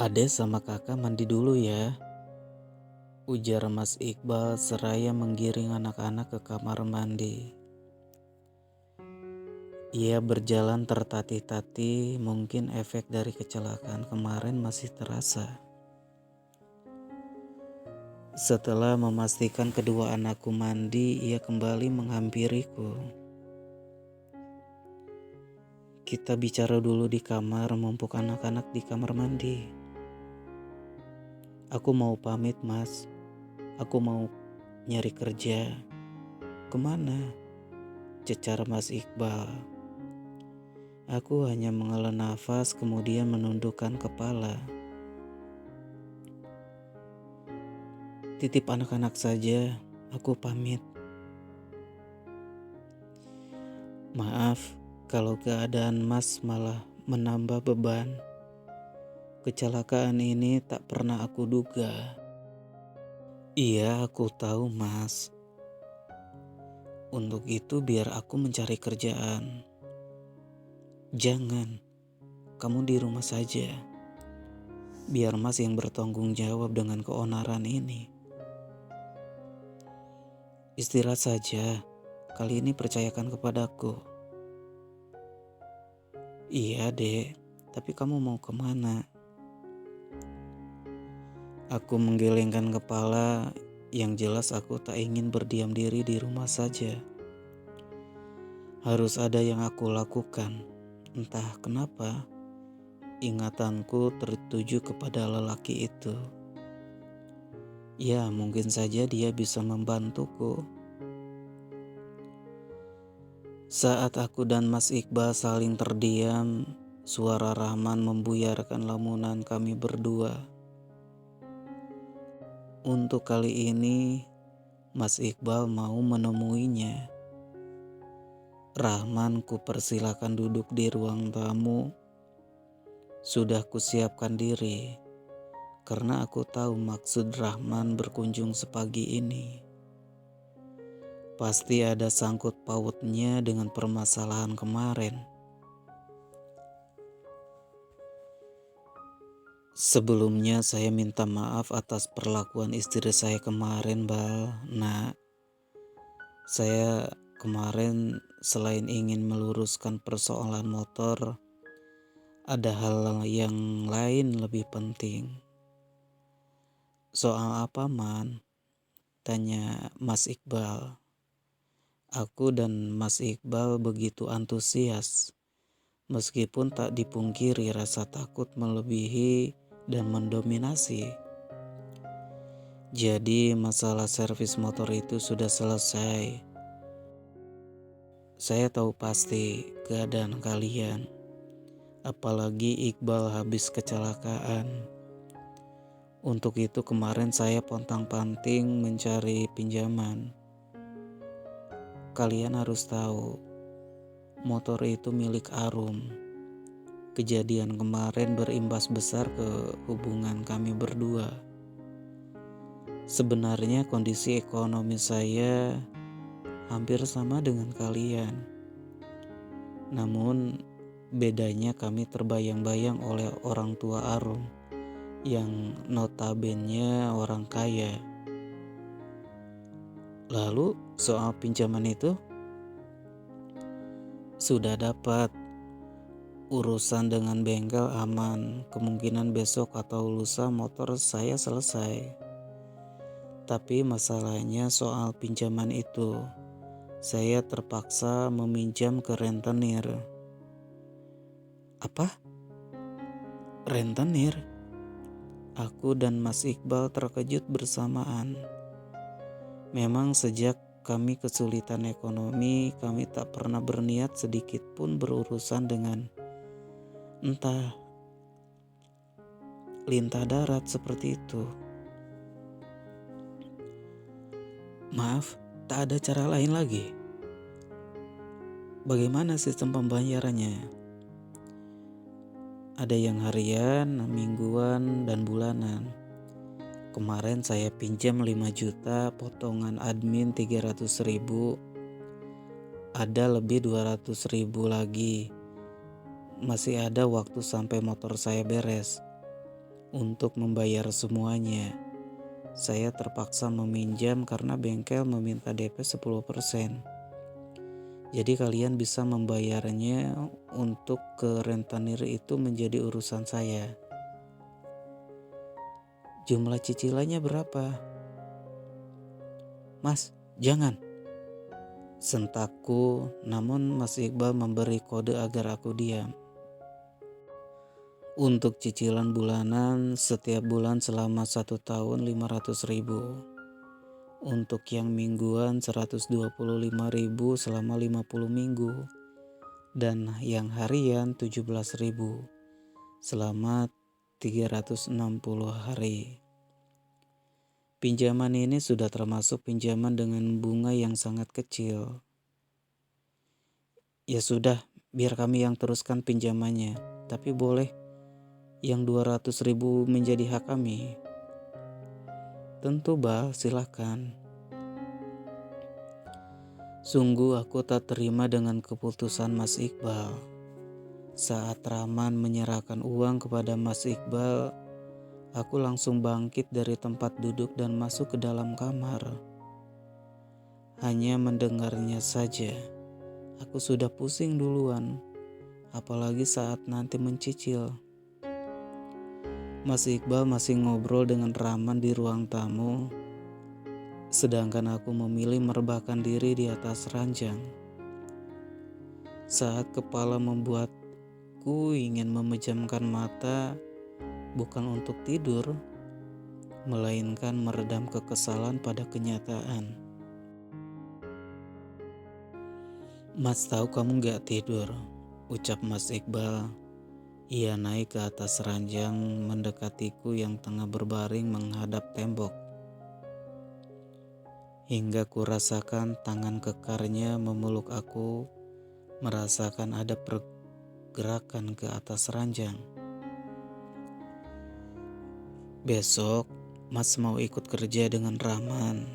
Ade sama kakak mandi dulu ya, ujar Mas Iqbal seraya menggiring anak-anak ke kamar mandi. Ia berjalan tertatih-tatih, mungkin efek dari kecelakaan kemarin masih terasa. Setelah memastikan kedua anakku mandi, ia kembali menghampiriku. Kita bicara dulu di kamar, mumpuk anak-anak di kamar mandi. Aku mau pamit, Mas. Aku mau nyari kerja. Kemana? Cecar Mas Iqbal. Aku hanya menghela nafas kemudian menundukkan kepala. Titip anak-anak saja, aku pamit. Maaf kalau keadaan Mas malah menambah beban. Kecelakaan ini tak pernah aku duga. Iya, aku tahu, Mas. Untuk itu biar aku mencari kerjaan. Jangan, kamu di rumah saja. Biar Mas yang bertanggung jawab dengan keonaran ini. Istirahat saja, kali ini percayakan kepadaku. Iya, Dek, tapi kamu mau kemana? Aku menggelengkan kepala, yang jelas aku tak ingin berdiam diri di rumah saja. Harus ada yang aku lakukan. Entah kenapa, ingatanku tertuju kepada lelaki itu. Ya, mungkin saja dia bisa membantuku. Saat aku dan Mas Iqbal saling terdiam, suara Rahman membuyarkan lamunan kami berdua. Untuk kali ini, Mas Iqbal mau menemuinya. Rahman kupersilakan duduk di ruang tamu. Sudah kusiapkan diri, karena aku tahu maksud Rahman berkunjung sepagi ini. Pasti ada sangkut pautnya dengan permasalahan kemarin. Sebelumnya saya minta maaf atas perlakuan istri saya kemarin, Bal. Nah, saya kemarin selain ingin meluruskan persoalan motor, ada hal yang lain lebih penting. Soal apa, Man? Tanya Mas Iqbal. Aku dan Mas Iqbal begitu antusias, meskipun tak dipungkiri rasa takut melebihi dan mendominasi. Jadi masalah servis motor itu sudah selesai. Saya tahu pasti keadaan kalian, apalagi Iqbal habis kecelakaan. Untuk itu kemarin saya pontang-panting mencari pinjaman. Kalian harus tahu, motor itu milik Arum. Kejadian kemarin berimbas besar ke hubungan kami berdua. Sebenarnya kondisi ekonomi saya hampir sama dengan kalian. Namun bedanya kami terbayang-bayang oleh orang tua Arum yang notabene orang kaya. Lalu soal pinjaman itu sudah dapat. Urusan dengan bengkel aman, kemungkinan besok atau lusa motor saya selesai. Tapi masalahnya soal pinjaman itu, saya terpaksa meminjam ke rentenir. Apa? Rentenir? Aku dan Mas Iqbal terkejut bersamaan. Memang sejak kami kesulitan ekonomi, kami tak pernah berniat sedikit pun berurusan dengan entah lintah darat seperti itu. Maaf, tak ada cara lain lagi. Bagaimana sistem pembayarannya? Ada yang harian, mingguan, dan bulanan. Kemarin saya pinjam 5 juta, potongan admin 300.000. Ada lebih 200.000 lagi. Masih ada waktu sampai motor saya beres. untuk membayar semuanya. Saya terpaksa meminjam karena bengkel meminta DP 10%. Jadi kalian bisa membayarnya untuk ke rentenir itu menjadi urusan saya. Jumlah cicilannya berapa? Mas, jangan. Sentakku, namun Mas Iqbal memberi kode agar aku diam. Untuk cicilan bulanan setiap bulan selama 1 tahun 500.000. Untuk yang mingguan 125.000 selama 50 minggu. Dan yang harian 17.000 selama 360 hari. Pinjaman ini sudah termasuk pinjaman dengan bunga yang sangat kecil. Ya sudah, biar kami yang teruskan pinjamannya. Tapi boleh yang 200.000 menjadi hak kami. Tentu Bal, silahkan. Sungguh aku tak terima dengan keputusan Mas Iqbal. Saat Rahman menyerahkan uang kepada Mas Iqbal, aku langsung bangkit dari tempat duduk dan masuk ke dalam kamar. Hanya mendengarnya saja, aku sudah pusing duluan, apalagi saat nanti mencicil. Mas Iqbal masih ngobrol dengan Rahman di ruang tamu, sedangkan aku memilih merebahkan diri di atas ranjang. Saat kepala membuatku ingin memejamkan mata, bukan untuk tidur, melainkan meredam kekesalan pada kenyataan. Mas tahu kamu gak tidur, ucap Mas Iqbal. Ia naik ke atas ranjang mendekatiku yang tengah berbaring menghadap tembok. Hingga ku rasakan tangan kekarnya memeluk aku, merasakan ada pergerakan ke atas ranjang. Besok, Mas mau ikut kerja dengan Rahman.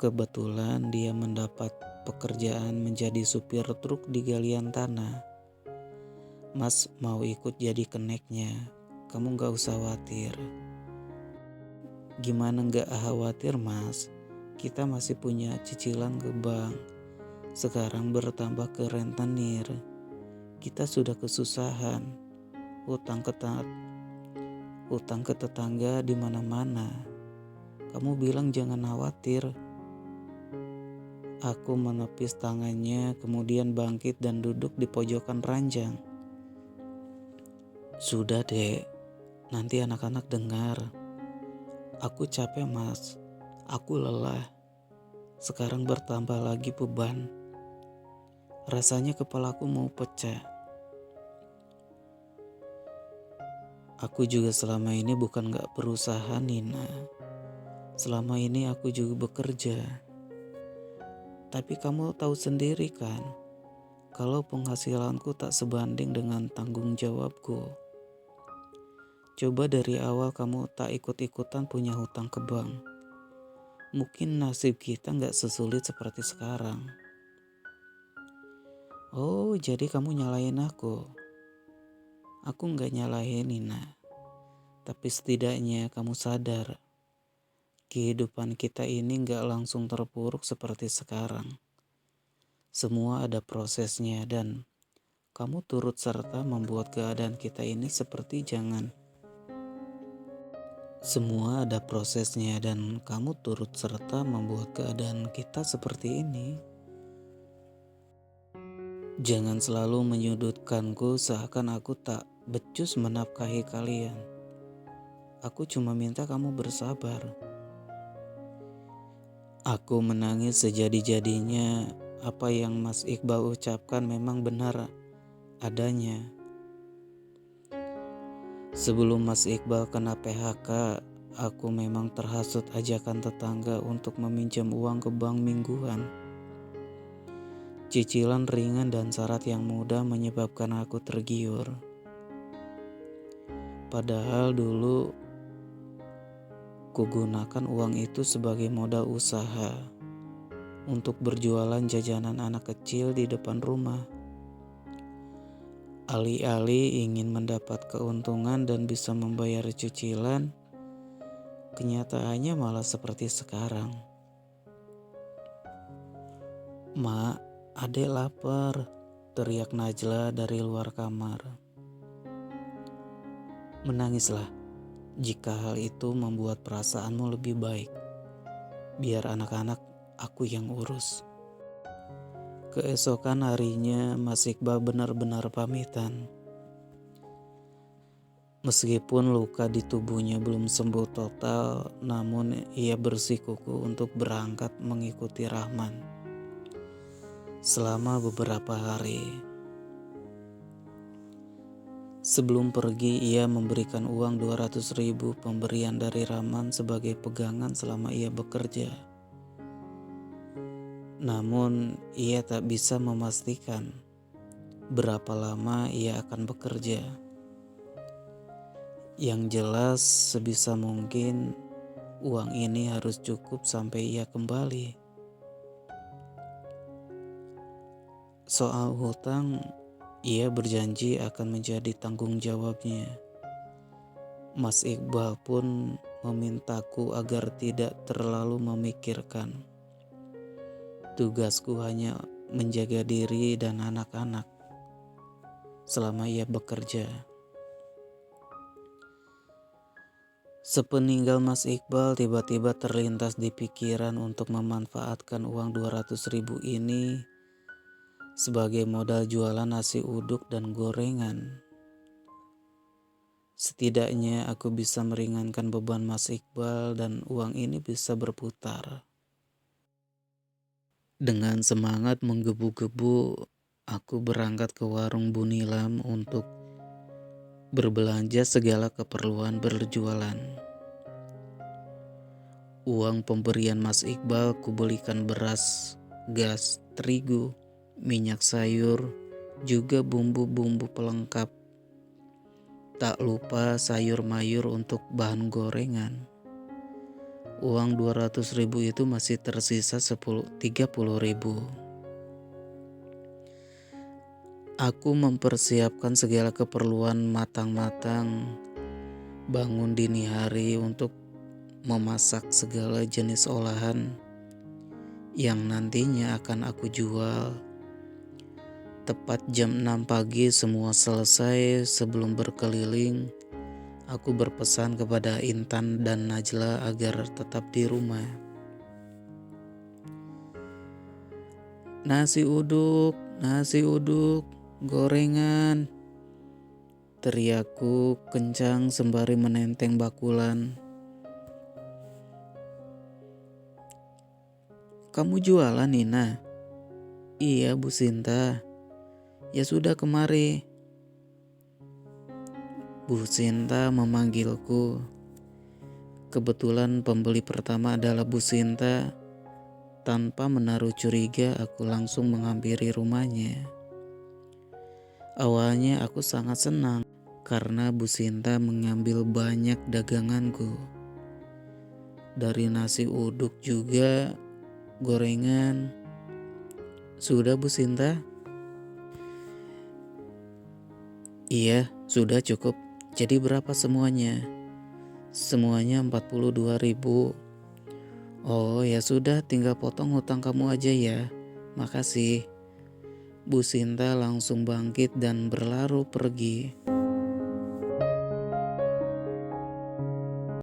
Kebetulan dia mendapat pekerjaan menjadi supir truk di galian tanah. Mas mau ikut jadi keneknya, kamu gak usah khawatir. Gimana gak khawatir Mas, kita masih punya cicilan ke bank. Sekarang bertambah ke rentenir. Kita sudah kesusahan, utang ke tetangga di mana-mana. Kamu bilang jangan khawatir. Aku menepis tangannya, kemudian bangkit dan duduk di pojokan ranjang. Sudah dek, nanti anak-anak dengar. Aku capek Mas, aku lelah. Sekarang bertambah lagi beban. Rasanya kepalaku mau pecah. Aku juga selama ini bukan gak berusaha Nina. Selama ini aku juga bekerja. Tapi kamu tahu sendiri kan, kalau penghasilanku tak sebanding dengan tanggung jawabku. Coba dari awal kamu tak ikut-ikutan punya hutang ke bank. Mungkin nasib kita gak sesulit seperti sekarang. Oh, jadi kamu nyalahin aku. Aku gak nyalahin Nina. Tapi setidaknya kamu sadar, kehidupan kita ini gak langsung terpuruk seperti sekarang. Semua ada prosesnya dan kamu turut serta membuat keadaan kita ini seperti jangan. Semua ada prosesnya dan kamu turut serta membuat keadaan kita seperti ini. Jangan selalu menyudutkanku seakan aku tak becus menafkahi kalian. Aku cuma minta kamu bersabar. Aku menangis sejadi-jadinya. Apa yang Mas Iqbal ucapkan memang benar adanya. Sebelum Mas Iqbal kena PHK, aku memang terhasut ajakan tetangga untuk meminjam uang ke bank mingguan. Cicilan ringan dan syarat yang mudah menyebabkan aku tergiur. Padahal dulu kugunakan uang itu sebagai modal usaha untuk berjualan jajanan anak kecil di depan rumah. Alih-alih ingin mendapat keuntungan dan bisa membayar cicilan, kenyataannya malah seperti sekarang. "Mak, adek lapar," teriak Najla dari luar kamar. Menangislah jika hal itu membuat perasaanmu lebih baik. Biar anak-anak aku yang urus. Keesokan harinya Mas Iqbal benar-benar pamitan. Meskipun luka di tubuhnya belum sembuh total, namun ia bersikukuh untuk berangkat mengikuti Rahman selama beberapa hari. Sebelum pergi, ia memberikan uang 200.000 pemberian dari Rahman sebagai pegangan selama ia bekerja. Namun, ia tak bisa memastikan berapa lama ia akan bekerja. Yang jelas, sebisa mungkin uang ini harus cukup sampai ia kembali. Soal hutang, ia berjanji akan menjadi tanggung jawabnya. Mas Iqbal pun memintaku agar tidak terlalu memikirkan. Tugasku hanya menjaga diri dan anak-anak selama ia bekerja. Sepeninggal Mas Iqbal, tiba-tiba terlintas di pikiran untuk memanfaatkan uang 200.000 ini sebagai modal jualan nasi uduk dan gorengan. Setidaknya aku bisa meringankan beban Mas Iqbal dan uang ini bisa berputar. Dengan semangat menggebu-gebu, aku berangkat ke warung Bunilam untuk berbelanja segala keperluan berjualan. Uang pemberian Mas Iqbal kubelikan beras, gas, terigu, minyak sayur, juga bumbu-bumbu pelengkap. Tak lupa sayur mayur untuk bahan gorengan. Uang 200.000 itu masih tersisa 30.000. Aku mempersiapkan segala keperluan matang-matang, bangun dini hari untuk memasak segala jenis olahan yang nantinya akan aku jual. Tepat jam 6 pagi semua selesai. Sebelum berkeliling, aku berpesan kepada Intan dan Najla agar tetap di rumah. Nasi uduk, gorengan, teriakku kencang sembari menenteng bakulan. "Kamu jualan, Nina?" "Iya, Bu Sinta." "Ya sudah, kemari." Bu Sinta memanggilku. Kebetulan pembeli pertama adalah Bu Sinta. Tanpa menaruh curiga, aku langsung menghampiri rumahnya. Awalnya aku sangat senang karena Bu Sinta mengambil banyak daganganku. Dari nasi uduk juga gorengan. "Sudah, Bu Sinta?" "Iya, sudah cukup. Jadi berapa semuanya?" "Semuanya 42.000. "Oh ya sudah, tinggal potong hutang kamu aja ya. Makasih." Bu Sinta langsung bangkit dan berlalu pergi.